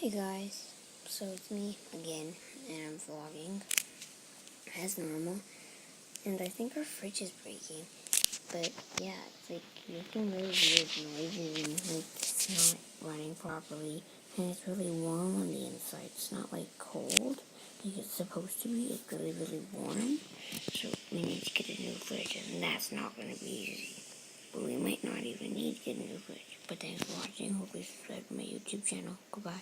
Hey guys, so it's me again, and I'm vlogging as normal, and I think our fridge is breaking, but yeah, it's like making really weird noises, and like it's not running properly, and it's really warm on the inside. It's not like cold like it's supposed to be. It's really, really warm, so we need to get a new fridge, and that's not going to be easy. But we might not even need to get a new fridge. But thanks for watching. Hopefully subscribe to my YouTube channel. Goodbye.